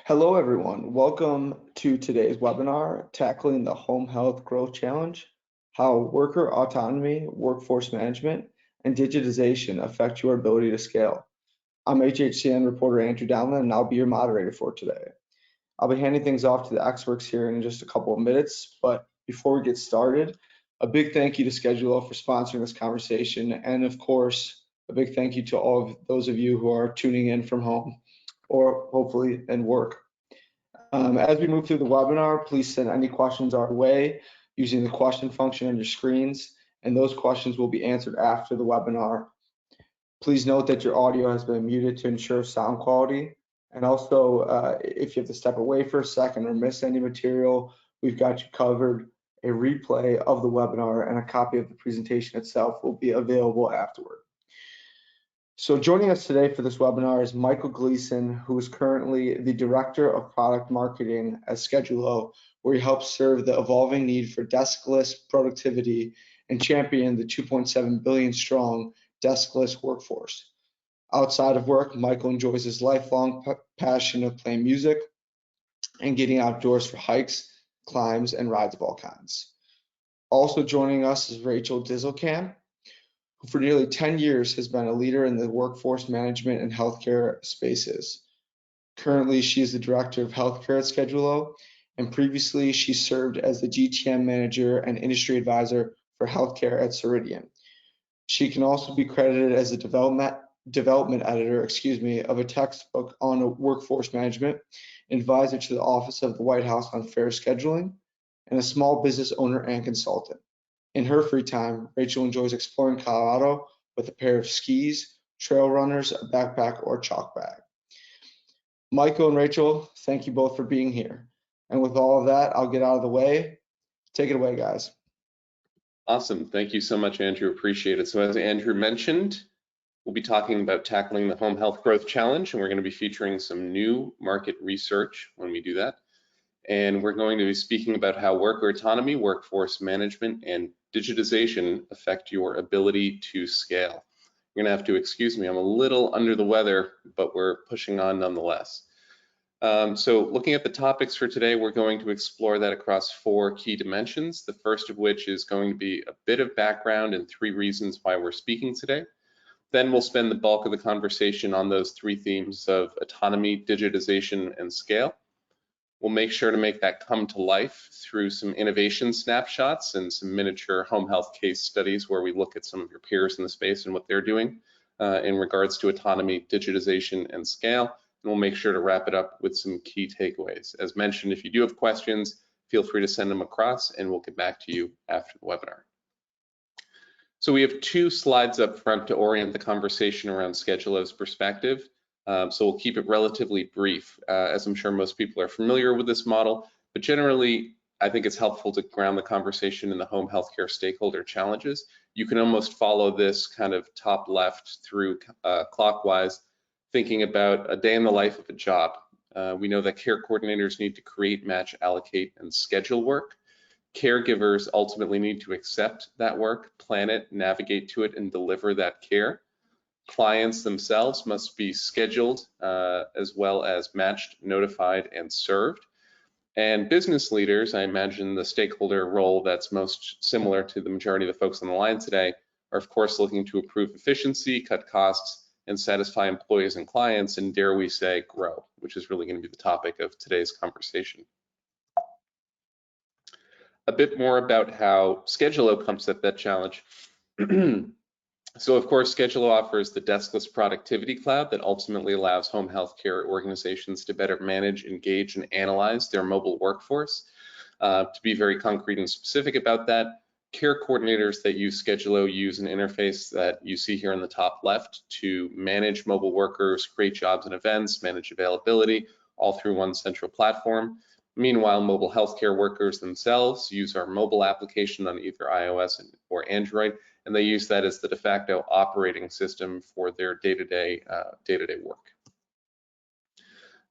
Hello, everyone. Welcome to today's webinar, Tackling the Home Health Growth Challenge, How Worker Autonomy, Workforce Management, and Digitization Affect Your Ability to Scale. I'm HHCN reporter Andrew Downland, and I'll be your moderator for today. I'll be handing things off to the experts here in just a couple of minutes, but before we get started, a big thank you to Skedulo for sponsoring this conversation, and of course, a big thank you to all of those of you who are tuning in from home or hopefully in work. As we move through the webinar, please send any questions our way using the question function on your screens, and those questions will be answered after the webinar. Please note that your audio has been muted to ensure sound quality. And also, if you have to step away for a second or miss any material, we've got you covered. A replay of the webinar and a copy of the presentation itself will be available afterward. So joining us today for this webinar is Michael Gleason, who is currently the Director of Product Marketing at Skedulo, where he helps serve the evolving need for deskless productivity and champion the 2.7 billion strong deskless workforce. Outside of work, Michael enjoys his lifelong passion of playing music and getting outdoors for hikes, climbs, and rides of all kinds. Also joining us is Rachel Disselkamp, who for nearly 10 years has been a leader in the workforce management and healthcare spaces. Currently, she is the Director of Healthcare at Skedulo, and previously she served as the GTM Manager and Industry Advisor for Healthcare at Ceridian. She can also be credited as the development editor, of a textbook on workforce management, advisor to the Office of the White House on fair scheduling, and a small business owner and consultant. In her free time, Rachel enjoys exploring Colorado with a pair of skis, trail runners, a backpack, or a chalk bag. Michael and Rachel, thank you both for being here. And with all of that, I'll get out of the way. Take it away, guys. Awesome. Thank you so much, Andrew. Appreciate it. So as Andrew mentioned, we'll be talking about tackling the Home Health Growth Challenge, and we're going to be featuring some new market research when we do that. And we're going to be speaking about how worker autonomy, workforce management, and digitization affect your ability to scale. You're gonna have to excuse me, I'm a little under the weather, but we're pushing on nonetheless. So looking at the topics for today, we're going to explore that across 4 key dimensions. The first of which is going to be a bit of background and 3 reasons why we're speaking today. Then we'll spend the bulk of the conversation on those 3 themes of autonomy, digitization, and scale. We'll make sure to make that come to life through some innovation snapshots and some miniature home health case studies where we look at some of your peers in the space and what they're doing in regards to autonomy, digitization, and scale. And we'll make sure to wrap it up with some key takeaways. As mentioned, if you do have questions, feel free to send them across and we'll get back to you after the webinar. So we have 2 slides up front to orient the conversation around Skedulo's perspective. So we'll keep it relatively brief, as I'm sure most people are familiar with this model, but generally, I think it's helpful to ground the conversation in the home healthcare stakeholder challenges. You can almost follow this kind of top left through clockwise, thinking about a day in the life of a job. We know that care coordinators need to create, match, allocate, and schedule work. Caregivers ultimately need to accept that work, plan it, navigate to it, and deliver that care. Clients themselves must be scheduled as well as matched, notified, and served. And business leaders, I imagine the stakeholder role that's most similar to the majority of the folks on the line today, are of course looking to improve efficiency, cut costs, and satisfy employees and clients, and dare we say, grow, which is really going to be the topic of today's conversation. A bit more about how Skedulo comes at that challenge. So of course, Skedulo offers the deskless productivity cloud that ultimately allows home healthcare organizations to better manage, engage, and analyze their mobile workforce. To be very concrete and specific about that, care coordinators that use Skedulo use an interface that you see here in the top left to manage mobile workers, create jobs and events, manage availability, all through one central platform. Meanwhile, mobile healthcare workers themselves use our mobile application on either iOS or Android, and they use that as the de facto operating system for their day-to-day work.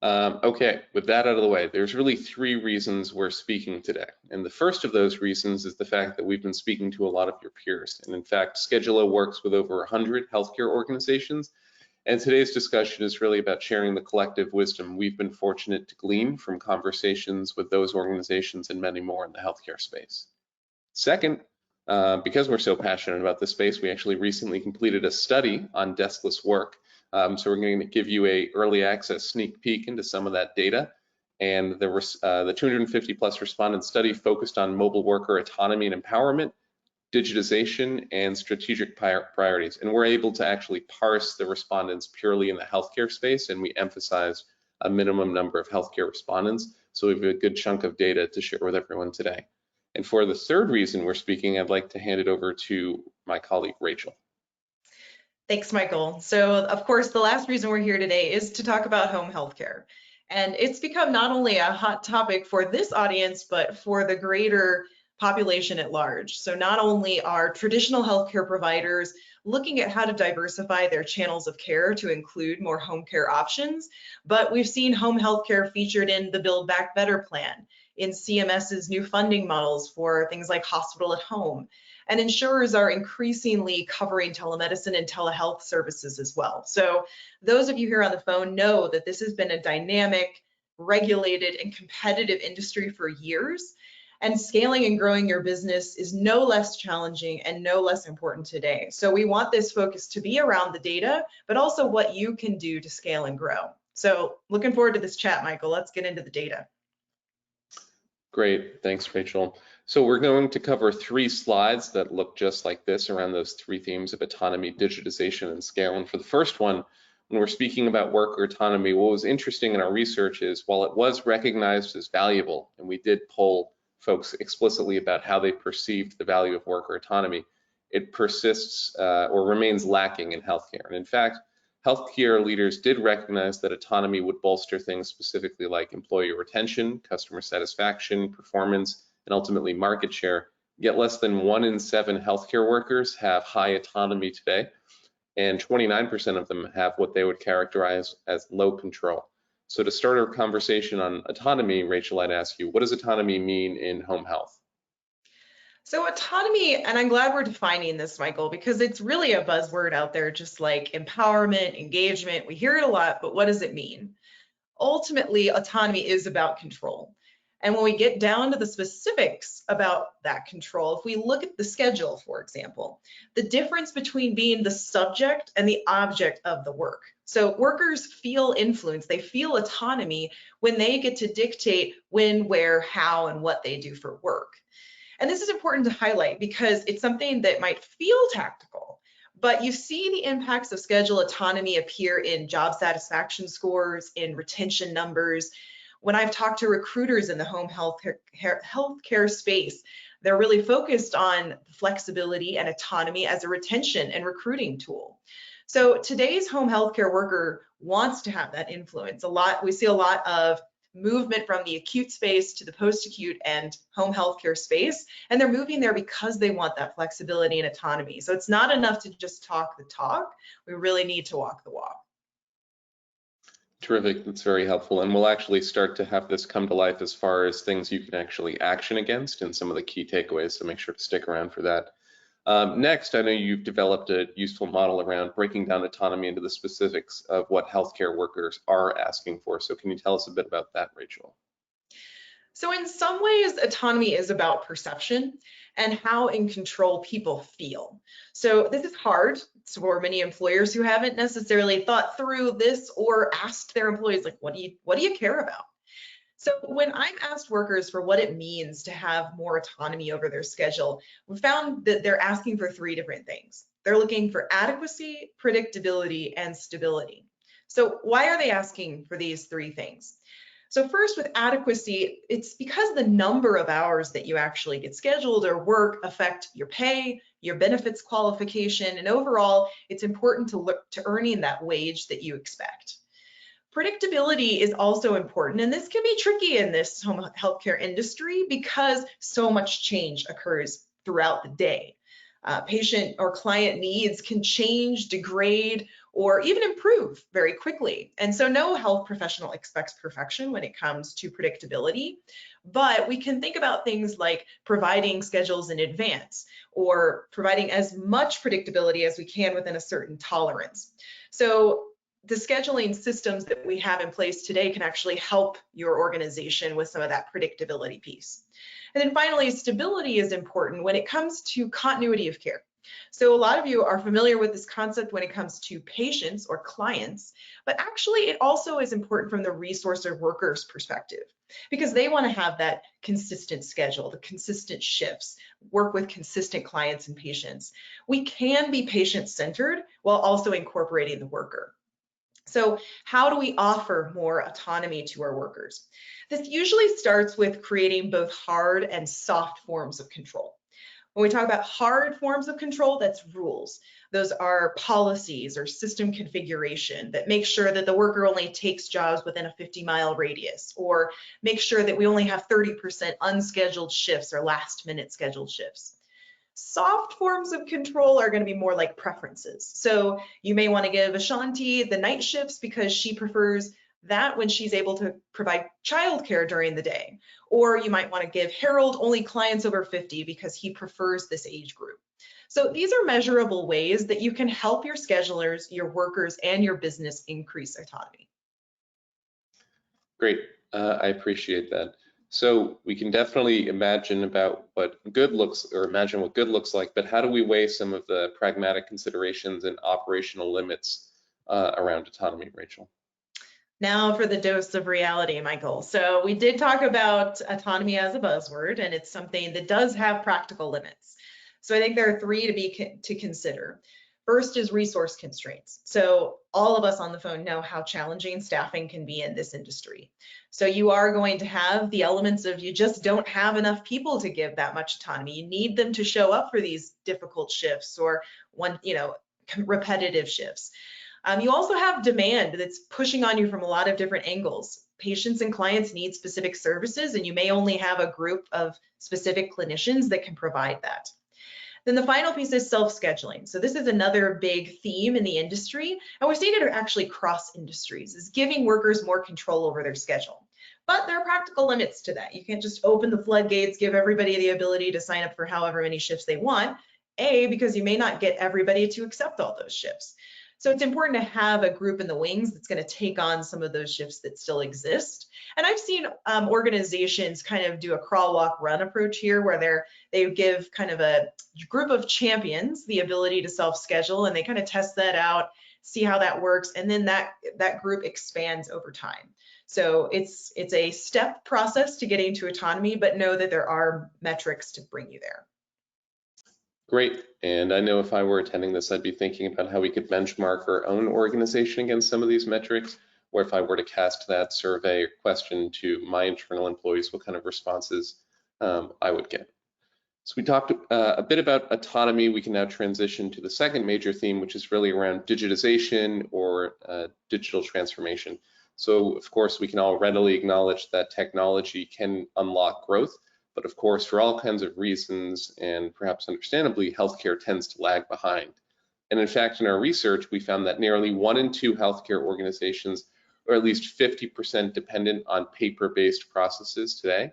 Okay, with that out of the way, there's really 3 reasons we're speaking today. And the first of those reasons is the fact that we've been speaking to a lot of your peers. And in fact, Skedulo works with over 100 healthcare organizations, And today's discussion is really about sharing the collective wisdom we've been fortunate to glean from conversations with those organizations and many more in the healthcare space. Second, because we're so passionate about this space, we actually recently completed a study on deskless work. So we're going to give you a early access sneak peek into some of that data. And there was the 250 plus respondent study focused on mobile worker autonomy and empowerment, digitization, and strategic priorities. And we're able to actually parse the respondents purely in the healthcare space, and we emphasize a minimum number of healthcare respondents. So we have a good chunk of data to share with everyone today. And for the third reason we're speaking, I'd like to hand it over to my colleague, Rachel. Thanks, Michael. So, of course, the last reason we're here today is to talk about home healthcare. And it's become not only a hot topic for this audience, but for the greater population at large. So not only are traditional healthcare providers looking at how to diversify their channels of care to include more home care options, but we've seen home healthcare featured in the Build Back Better plan, in CMS's new funding models for things like hospital at home. And insurers are increasingly covering telemedicine and telehealth services as well. So those of you here on the phone know that this has been a dynamic, regulated, and competitive industry for years. And scaling and growing your business is no less challenging and no less important today. So we want this focus to be around the data, but also what you can do to scale and grow. So looking forward to this chat, Michael. Let's get into the data. Great, thanks, Rachel. So we're going to cover 3 slides that look just like this around those 3 themes of autonomy, digitization, and scale. And for the first one, when we're speaking about worker autonomy, what was interesting in our research is while it was recognized as valuable, and we did poll folks explicitly about how they perceived the value of worker autonomy, it persists or remains lacking in healthcare. And in fact, healthcare leaders did recognize that autonomy would bolster things specifically like employee retention, customer satisfaction, performance, and ultimately market share. Yet less than 1 in 7 healthcare workers have high autonomy today, and 29% of them have what they would characterize as low control. So to start our conversation on autonomy, Rachel, I'd ask you, what does autonomy mean in home health? So autonomy, and I'm glad we're defining this, Michael, because it's really a buzzword out there, just like empowerment, engagement. We hear it a lot, but what does it mean? Ultimately, autonomy is about control. And when we get down to the specifics about that control, if we look at the schedule, for example, the difference between being the subject and the object of the work. So workers feel influence, they feel autonomy when they get to dictate when, where, how, and what they do for work. And this is important to highlight because it's something that might feel tactical, but you see the impacts of schedule autonomy appear in job satisfaction scores, in retention numbers. When I've talked to recruiters in the home healthcare space, they're really focused on flexibility and autonomy as a retention and recruiting tool. So today's home healthcare worker wants to have that influence. We see a lot of movement from the acute space to the post-acute and home healthcare space, and they're moving there because they want that flexibility and autonomy. So it's not enough to just talk the talk, we really need to walk the walk. Terrific, that's very helpful. And we'll actually start to have this come to life as far as things you can actually action against and some of the key takeaways, so make sure to stick around for that. Next, I know you've developed a useful model around breaking down autonomy into the specifics of what healthcare workers are asking for. So can you tell us a bit about that, Rachel? So in some ways, autonomy is about perception and how in control people feel. So this is hard for many employers who haven't necessarily thought through this or asked their employees, like, what do you care about? So when I've asked workers for what it means to have more autonomy over their schedule, we found that they're asking for 3 different things. They're looking for adequacy, predictability, and stability. So why are they asking for these 3 things? So first, with adequacy, it's because the number of hours that you actually get scheduled or work affect your pay, your benefits qualification, and overall, it's important to look to earning that wage that you expect. Predictability is also important, and this can be tricky in this home healthcare industry because so much change occurs throughout the day. Patient or client needs can change, degrade, or even improve very quickly. And so no health professional expects perfection when it comes to predictability, but we can think about things like providing schedules in advance or providing as much predictability as we can within a certain tolerance. So the scheduling systems that we have in place today can actually help your organization with some of that predictability piece. And then finally, stability is important when it comes to continuity of care. So a lot of you are familiar with this concept when it comes to patients or clients, but actually it also is important from the resource or workers perspective, because they want to have that consistent schedule, the consistent shifts, work with consistent clients and patients. We can be patient-centered while also incorporating the worker. So how do we offer more autonomy to our workers? This usually starts with creating both hard and soft forms of control. When we talk about hard forms of control, that's rules. Those are policies or system configuration that make sure that the worker only takes jobs within a 50-mile radius, or make sure that we only have 30% unscheduled shifts or last-minute scheduled shifts. Soft forms of control are going to be more like preferences. So you may want to give Ashanti the night shifts because she prefers that when she's able to provide childcare during the day. Or you might want to give Harold only clients over 50 because he prefers this age group. So these are measurable ways that you can help your schedulers, your workers, and your business increase autonomy. Great, I appreciate that. So we can definitely imagine about what good looks, or imagine what good looks like, but how do we weigh some of the pragmatic considerations and operational limits around autonomy, Rachel? Now for the dose of reality, Michael. So we did talk about autonomy as a buzzword, and it's something that does have practical limits. So I think there are three to consider. First is resource constraints. So all of us on the phone know how challenging staffing can be in this industry. So you are going to have the elements of you just don't have enough people to give that much autonomy. You need them to show up for these difficult shifts or repetitive shifts. You also have demand that's pushing on you from a lot of different angles. Patients and clients need specific services, and you may only have a group of specific clinicians that can provide that. Then the final piece is self-scheduling. So this is another big theme in the industry, and we're seeing it actually cross industries, is giving workers more control over their schedule. But there are practical limits to that. You can't just open the floodgates, give everybody the ability to sign up for however many shifts they want, because you may not get everybody to accept all those shifts. So it's important to have a group in the wings that's going to take on some of those shifts that still exist. And I've seen organizations kind of do a crawl, walk, run approach here, where they give kind of a group of champions the ability to self-schedule, and they kind of test that out, see how that works, and then that group expands over time. So it's a step process to getting to autonomy, but know that there are metrics to bring you there. Great, and I know if I were attending this, I'd be thinking about how we could benchmark our own organization against some of these metrics, or if I were to cast that survey or question to my internal employees, what kind of responses I would get. So we talked a bit about autonomy. We can now transition to the second major theme, which is really around digitization or digital transformation. So of course, we can all readily acknowledge that technology can unlock growth, but of course, for all kinds of reasons, and perhaps understandably, healthcare tends to lag behind. And in fact, in our research, we found that nearly 1 in 2 healthcare organizations are at least 50% dependent on paper-based processes today.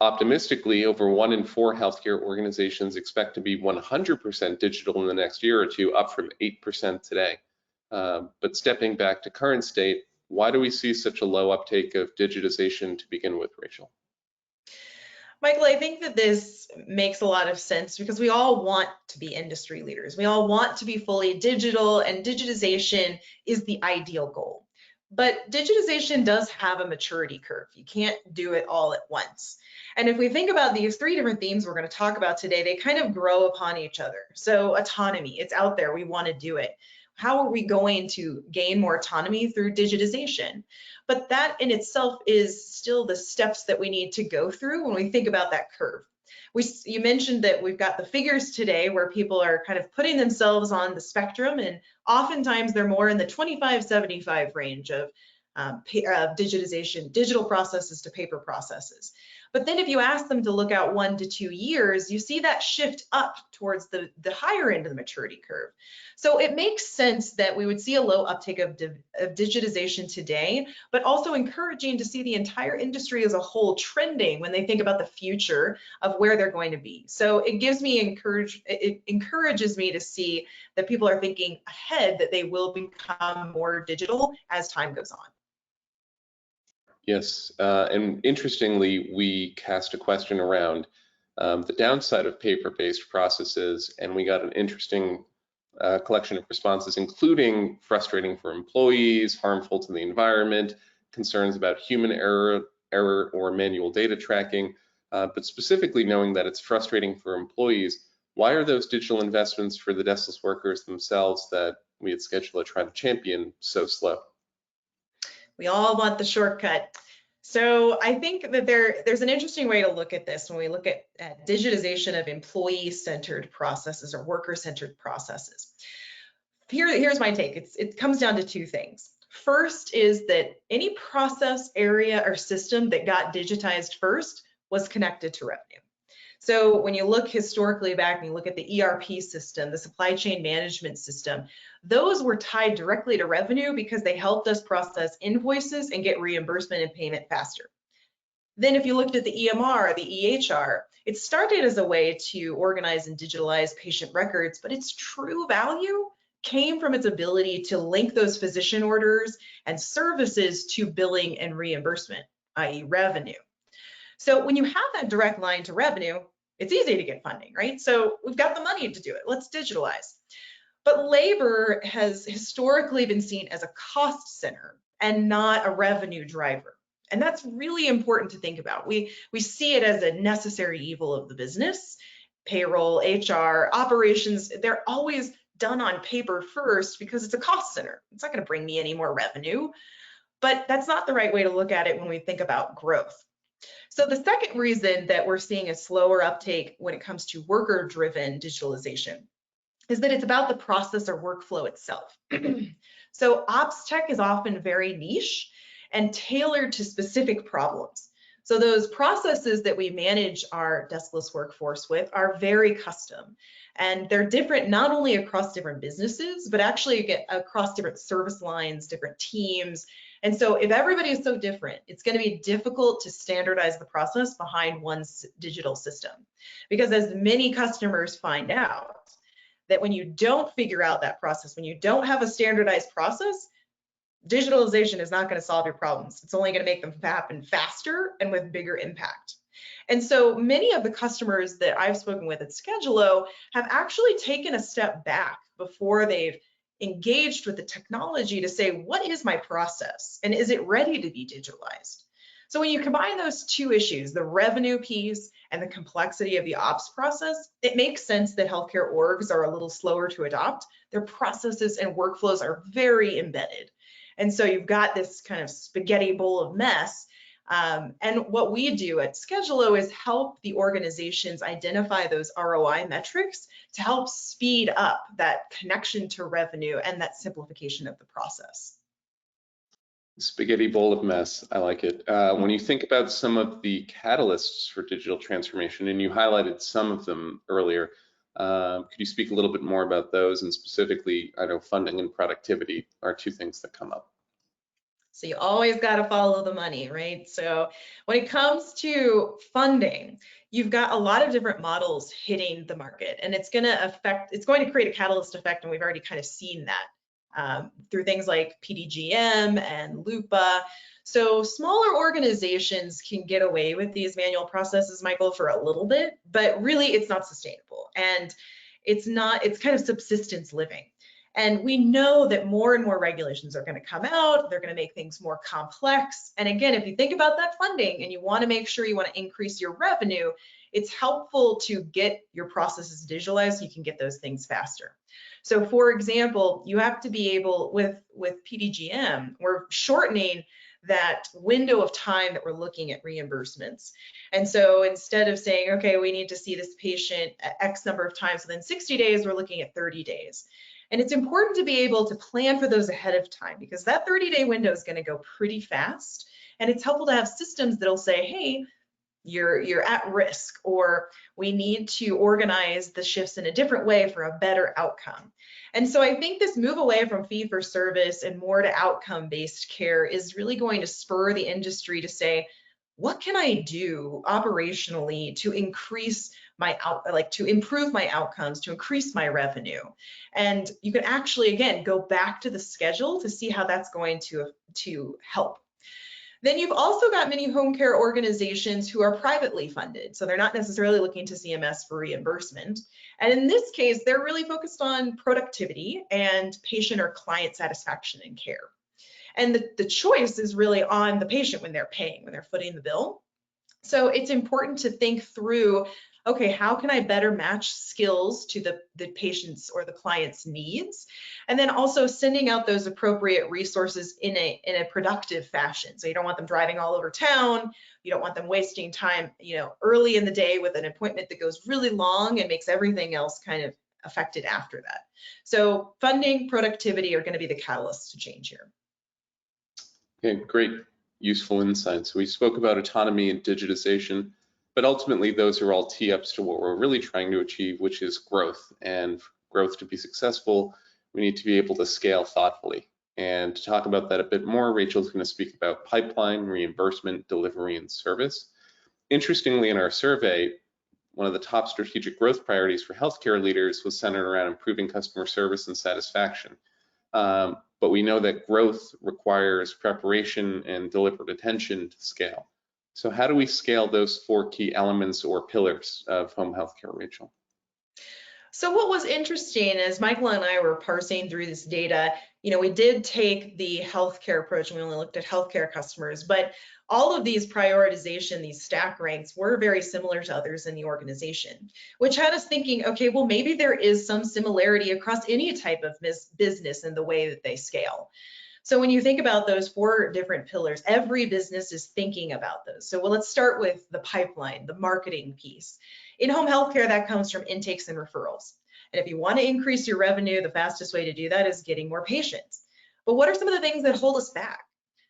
Optimistically, over 1 in 4 healthcare organizations expect to be 100% digital in the next year or two, up from 8% today. But stepping back to current state, why do we see such a low uptake of digitization to begin with, Rachel? Michael, I think that this makes a lot of sense because we all want to be industry leaders. We all want to be fully digital, and digitization is the ideal goal. But digitization does have a maturity curve. You can't do it all at once. And if we think about these 3 different themes we're going to talk about today, they kind of grow upon each other. So autonomy, it's out there, we want to do it. How are we going to gain more autonomy through digitization? But that in itself is still the steps that we need to go through when we think about that curve. You mentioned that we've got the figures today where people are kind of putting themselves on the spectrum, and oftentimes they're more in the 25-75 range of digitization, digital processes to paper processes. But then if you ask them to look out 1 to 2 years, you see that shift up towards the higher end of the maturity curve. So it makes sense that we would see a low uptake of digitization today, but also encouraging to see the entire industry as a whole trending when they think about the future of where they're going to be. So it encourages me to see that people are thinking ahead, that they will become more digital as time goes on. Yes, and interestingly, we cast a question around the downside of paper-based processes, and we got an interesting collection of responses, including frustrating for employees, harmful to the environment, concerns about human error or manual data tracking, but specifically knowing that it's frustrating for employees. Why are those digital investments for the deskless workers themselves that we at Skedulo try to champion so slow? We all want the shortcut. So I think that there's an interesting way to look at this when we look at digitization of employee-centered processes or worker-centered processes. Here's my take. It comes down to two things. First is that any process, area, or system that got digitized first was connected to revenue. So when you look historically back and you look at the ERP system, the supply chain management system, those were tied directly to revenue because they helped us process invoices and get reimbursement and payment faster. Then if you looked at the EMR, the EHR, it started as a way to organize and digitalize patient records, but its true value came from its ability to link those physician orders and services to billing and reimbursement, i.e. revenue. So when you have that direct line to revenue, it's easy to get funding, right? So we've got the money to do it. Let's digitalize. But labor has historically been seen as a cost center and not a revenue driver. And that's really important to think about. We see it as a necessary evil of the business. Payroll, HR, operations, they're always done on paper first because it's a cost center. It's not going to bring me any more revenue. But that's not the right way to look at it when we think about growth. So the second reason that we're seeing a slower uptake when it comes to worker-driven digitalization is that it's about the process or workflow itself. So ops tech is often very niche and tailored to specific problems. So those processes that we manage our deskless workforce with are very custom, and they're different not only across different businesses, but actually across different service lines, different teams. And so if everybody is so different, it's going to be difficult to standardize the process behind one digital system. Because as many customers find out, that when you don't figure out that process, when you don't have a standardized process, digitalization is not going to solve your problems. It's only going to make them happen faster and with bigger impact. And so many of the customers that I've spoken with at Skedulo have actually taken a step back before they've engaged with the technology to say, what is my process? And is it ready to be digitalized? So when you combine those two issues, the revenue piece and the complexity of the ops process, it makes sense that healthcare orgs are a little slower to adopt. Their processes and workflows are very embedded. And so you've got this kind of spaghetti bowl of mess. And what we do at Skedulo is help the organizations identify those ROI metrics to help speed up that connection to revenue and that simplification of the process. Spaghetti bowl of mess, I like it. When you think about some of the catalysts for digital transformation, and you highlighted some of them earlier, could you speak a little bit more about those? And specifically, I know funding and productivity are two things that come up. So you always got to follow the money, right? So when it comes to funding, you've got a lot of different models hitting the market, and it's going to create a catalyst effect, and we've already kind of seen that through things like PDGM and LUPA. So smaller organizations can get away with these manual processes, Michael, for a little bit, but really it's not sustainable, and it's kind of subsistence living. And we know that more and more regulations are going to come out. They're going to make things more complex. And again, if you think about that funding and you want to make sure you want to increase your revenue, it's helpful to get your processes digitalized so you can get those things faster. So for example, you have to be able, with PDGM, we're shortening that window of time that we're looking at reimbursements. And so instead of saying, okay, we need to see this patient X number of times within 60 days, we're looking at 30 days. And it's important to be able to plan for those ahead of time because that 30-day window is going to go pretty fast. And it's helpful to have systems that'll say, hey, you're at risk, or we need to organize the shifts in a different way for a better outcome. And so I think this move away from fee for service and more to outcome-based care is really going to spur the industry to say, what can I do operationally to increase to improve my outcomes, to increase my revenue? And you can actually, again, go back to the schedule to see how that's going to help. Then you've also got many home care organizations who are privately funded. So they're not necessarily looking to CMS for reimbursement. And in this case, they're really focused on productivity and patient or client satisfaction and care. And the choice is really on the patient when they're paying, when they're footing the bill. So it's important to think through, okay, how can I better match skills to the patient's or the client's needs? And then also sending out those appropriate resources in a productive fashion. So you don't want them driving all over town. You don't want them wasting time, early in the day with an appointment that goes really long and makes everything else kind of affected after that. So funding, productivity are going to be the catalysts to change here. Okay, great, useful insights. We spoke about autonomy and digitization, but ultimately those are all tee-ups to what we're really trying to achieve, which is growth. And for growth to be successful, we need to be able to scale thoughtfully. And to talk about that a bit more, Rachel's going to speak about pipeline, reimbursement, delivery, and service. Interestingly, in our survey, one of the top strategic growth priorities for healthcare leaders was centered around improving customer service and satisfaction. But we know that growth requires preparation and deliberate attention to scale. So how do we scale those 4 key elements or pillars of home healthcare, Rachel? So what was interesting is Michael and I were parsing through this data. We did take the healthcare approach and we only looked at healthcare customers, but all of these prioritization, these stack ranks were very similar to others in the organization, which had us thinking, okay, well, maybe there is some similarity across any type of business in the way that they scale. So when you think about those 4 different pillars, every business is thinking about those. So let's start with the pipeline, the marketing piece. In home healthcare, that comes from intakes and referrals. And if you want to increase your revenue, the fastest way to do that is getting more patients. But what are some of the things that hold us back?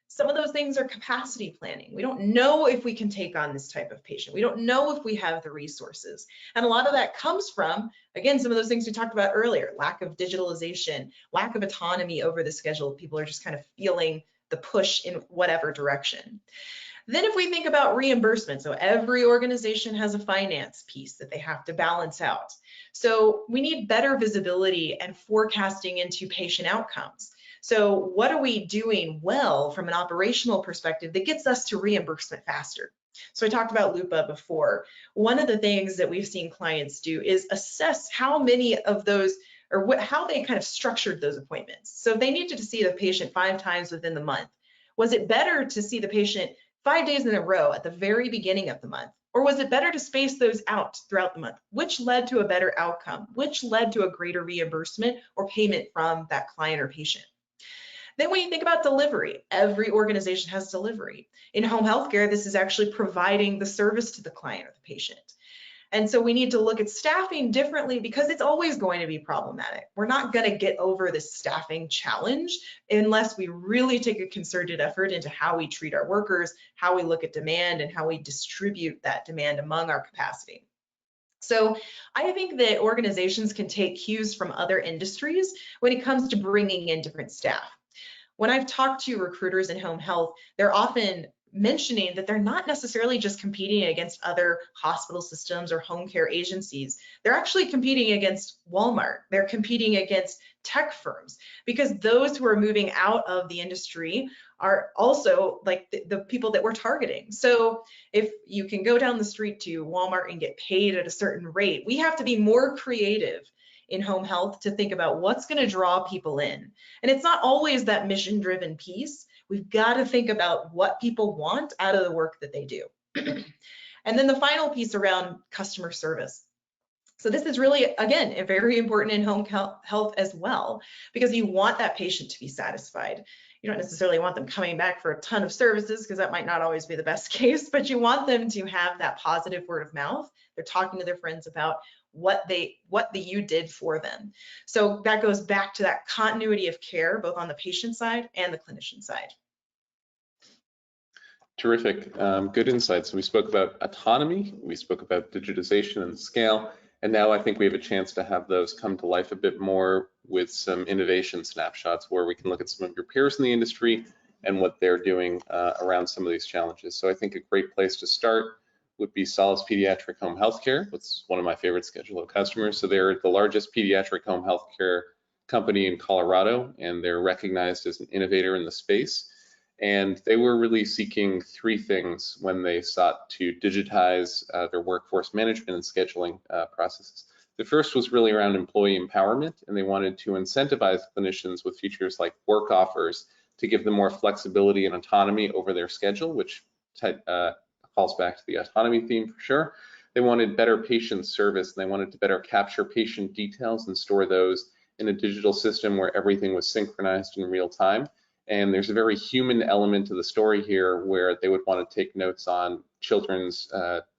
Some of those things are capacity planning. We don't know if we can take on this type of patient. We don't know if we have the resources. And a lot of that comes from, again, some of those things we talked about earlier, lack of digitalization, lack of autonomy over the schedule. People are just kind of feeling the push in whatever direction. Then if we think about reimbursement, so every organization has a finance piece that they have to balance out. So we need better visibility and forecasting into patient outcomes. So what are we doing well from an operational perspective that gets us to reimbursement faster? So I talked about LUPA before. One of the things that we've seen clients do is assess how many of those or how they kind of structured those appointments. So if they needed to see the patient 5 times within the month, was it better to see the patient 5 days in a row at the very beginning of the month? Or was it better to space those out throughout the month? Which led to a better outcome? Which led to a greater reimbursement or payment from that client or patient? Then when you think about delivery, every organization has delivery. In home healthcare, this is actually providing the service to the client or the patient. And so we need to look at staffing differently because it's always going to be problematic. We're not going to get over this staffing challenge unless we really take a concerted effort into how we treat our workers, how we look at demand, and how we distribute that demand among our capacity. So I think that organizations can take cues from other industries when it comes to bringing in different staff. When I've talked to recruiters in home health, they're often mentioning that they're not necessarily just competing against other hospital systems or home care agencies. They're actually competing against Walmart. They're competing against tech firms because those who are moving out of the industry are also like the people that we're targeting. So if you can go down the street to Walmart and get paid at a certain rate, we have to be more creative in home health to think about what's going to draw people in. And it's not always that mission-driven piece. We've got to think about what people want out of the work that they do. And then the final piece around customer service. So this is really, again, very important in home health as well, because you want that patient to be satisfied. You don't necessarily want them coming back for a ton of services because that might not always be the best case, but you want them to have that positive word of mouth. They're talking to their friends about what you did for them. So that goes back to that continuity of care, both on the patient side and the clinician side. Terrific, good insights. We spoke about autonomy, we spoke about digitization and scale, and now I think we have a chance to have those come to life a bit more with some innovation snapshots where we can look at some of your peers in the industry and what they're doing around some of these challenges. So I think a great place to start would be Solace Pediatric Home Healthcare. It's one of my favorite Skedulo customers. So they're the largest pediatric home healthcare company in Colorado, and they're recognized as an innovator in the space. And they were really seeking three things when they sought to digitize their workforce management and scheduling processes. The first was really around employee empowerment, and they wanted to incentivize clinicians with features like work offers to give them more flexibility and autonomy over their schedule, which calls back to the autonomy theme for sure. They wanted better patient service, and they wanted to better capture patient details and store those in a digital system where everything was synchronized in real time. And there's a very human element to the story here where they would want to take notes on children's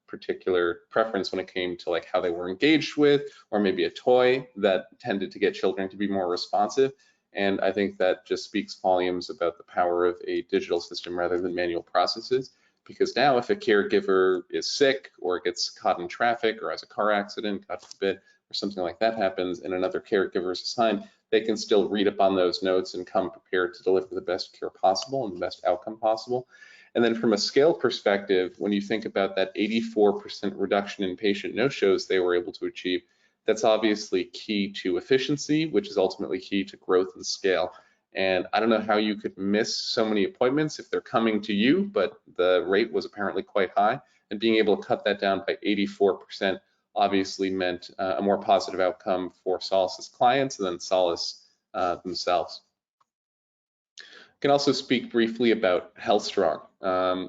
particular preference when it came to like how they were engaged with, or maybe a toy that tended to get children to be more responsive. And I think that just speaks volumes about the power of a digital system rather than manual processes. Because now if a caregiver is sick or gets caught in traffic or has a car accident, God forbid, or something like that happens and another caregiver is assigned, they can still read up on those notes and come prepared to deliver the best care possible and the best outcome possible. And then from a scale perspective, when you think about that 84% reduction in patient no-shows they were able to achieve, that's obviously key to efficiency, which is ultimately key to growth and scale. And I don't know how you could miss so many appointments if they're coming to you, but the rate was apparently quite high. And being able to cut that down by 84% obviously meant a more positive outcome for Solace's clients and then Solace themselves. I can also speak briefly about HealthStrong.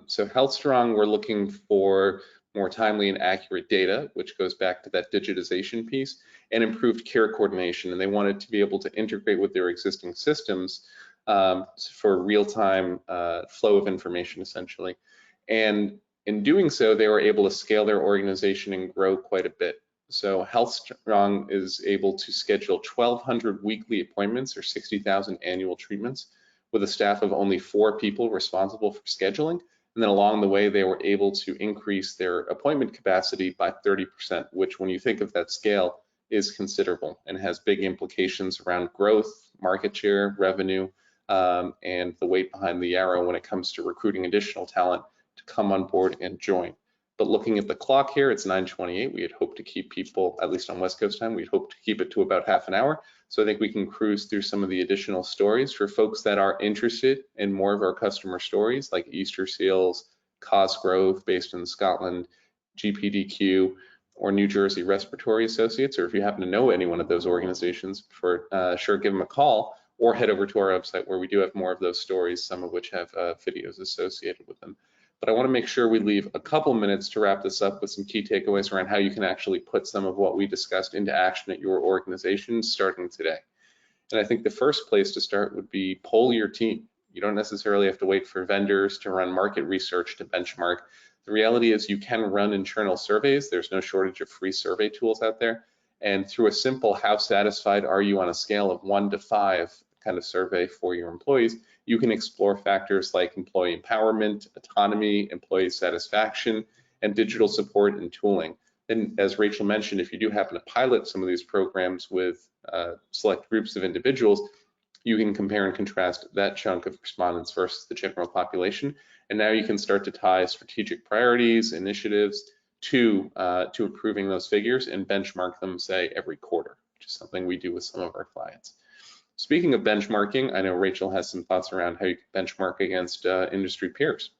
So HealthStrong, we're looking for more timely and accurate data, which goes back to that digitization piece, and improved care coordination. And they wanted to be able to integrate with their existing systems for real-time flow of information, essentially. And in doing so, they were able to scale their organization and grow quite a bit. So HealthStrong is able to schedule 1,200 weekly appointments or 60,000 annual treatments with a staff of only 4 people responsible for scheduling. And then along the way, they were able to increase their appointment capacity by 30%, which when you think of that scale is considerable and has big implications around growth, market share, revenue, and the weight behind the arrow when it comes to recruiting additional talent to come on board and join. But looking at the clock here, it's 9:28. We had hoped to keep people, at least on West Coast time, we'd hoped to keep it to about half an hour. So I think we can cruise through some of the additional stories for folks that are interested in more of our customer stories like Easter Seals, Cosgrove based in Scotland, GPDQ, or New Jersey Respiratory Associates, or if you happen to know any one of those organizations, for sure give them a call or head over to our website where we do have more of those stories, some of which have videos associated with them. But I want to make sure we leave a couple minutes to wrap this up with some key takeaways around how you can actually put some of what we discussed into action at your organization starting today. And I think the first place to start would be poll your team. You don't necessarily have to wait for vendors to run market research to benchmark. The reality is you can run internal surveys. There's no shortage of free survey tools out there. And through a simple how satisfied are you on a scale of 1 to 5 kind of survey for your employees, you can explore factors like employee empowerment, autonomy, employee satisfaction, and digital support and tooling. And as Rachel mentioned, if you do happen to pilot some of these programs with select groups of individuals, you can compare and contrast that chunk of respondents versus the general population. And now you can start to tie strategic priorities, initiatives to improving those figures and benchmark them, say, every quarter, which is something we do with some of our clients. Speaking of benchmarking, I know Rachel has some thoughts around how you can benchmark against industry peers.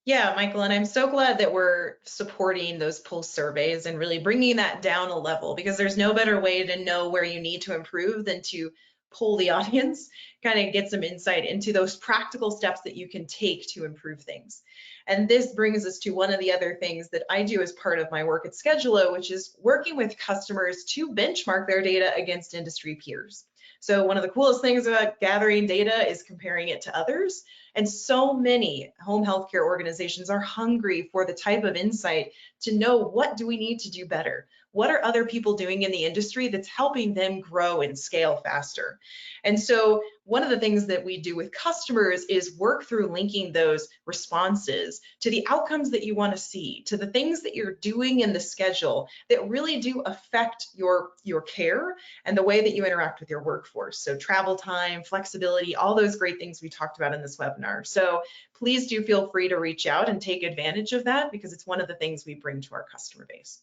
Yeah, Michael, and I'm so glad that we're supporting those pulse surveys and really bringing that down a level, because there's no better way to know where you need to improve than to poll the audience, kind of get some insight into those practical steps that you can take to improve things. And this brings us to one of the other things that I do as part of my work at Skedulo, which is working with customers to benchmark their data against industry peers. So one of the coolest things about gathering data is comparing it to others. And so many home healthcare organizations are hungry for the type of insight to know, what do we need to do better? what are other people doing in the industry that's helping them grow and scale faster. And so one of the things that we do with customers is work through linking those responses to the outcomes that you want to see, to the things that you're doing in the schedule that really do affect your care and the way that you interact with your workforce. So travel time, flexibility, all those great things we talked about in this webinar. So please do feel free to reach out and take advantage of that, because it's one of the things we bring to our customer base.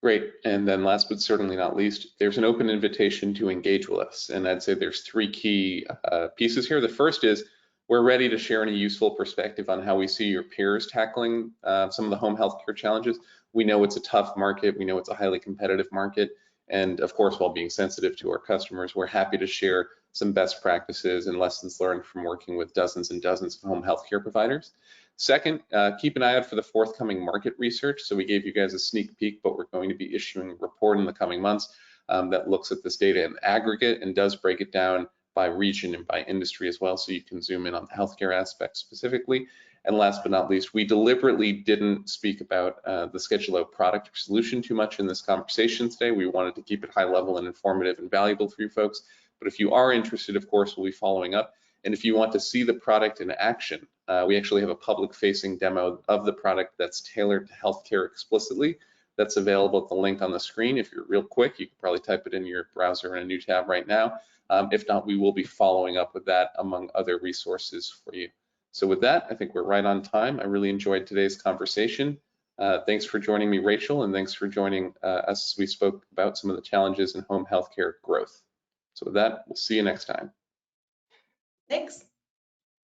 Great. And then last but certainly not least, there's an open invitation to engage with us. And I'd say there's three key pieces here. The first is we're ready to share any useful perspective on how we see your peers tackling some of the home healthcare challenges. We know it's a tough market. We know it's a highly competitive market. And of course, while being sensitive to our customers, we're happy to share some best practices and lessons learned from working with dozens and dozens of home healthcare providers. Second, keep an eye out for the forthcoming market research. So we gave you guys a sneak peek, but we're going to be issuing a report in the coming months that looks at this data in aggregate and does break it down by region and by industry as well, so you can zoom in on the healthcare aspect specifically. And last but not least, we deliberately didn't speak about the Skedulo product or solution too much in this conversation today. We wanted to keep it high level and informative and valuable for you folks. But if you are interested, of course, we'll be following up. And if you want to see the product in action, we actually have a public-facing demo of the product that's tailored to healthcare explicitly. That's available at the link on the screen. If you're real quick, you can probably type it in your browser in a new tab right now. If not, we will be following up with that among other resources for you. So with that, I think we're right on time. I really enjoyed today's conversation. Thanks for joining me, Rachel, and thanks for joining us as we spoke about some of the challenges in home healthcare growth. So with that, we'll see you next time. Thanks.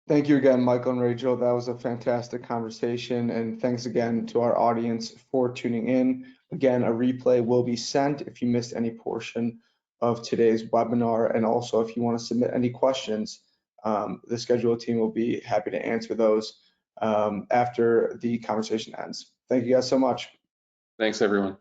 Thank you again, Michael and Rachel. That was a fantastic conversation. And thanks again to our audience for tuning in. Again, a replay will be sent if you missed any portion of today's webinar. And also, if you want to submit any questions, the Skedulo team will be happy to answer those after the conversation ends. Thank you guys so much. Thanks, everyone.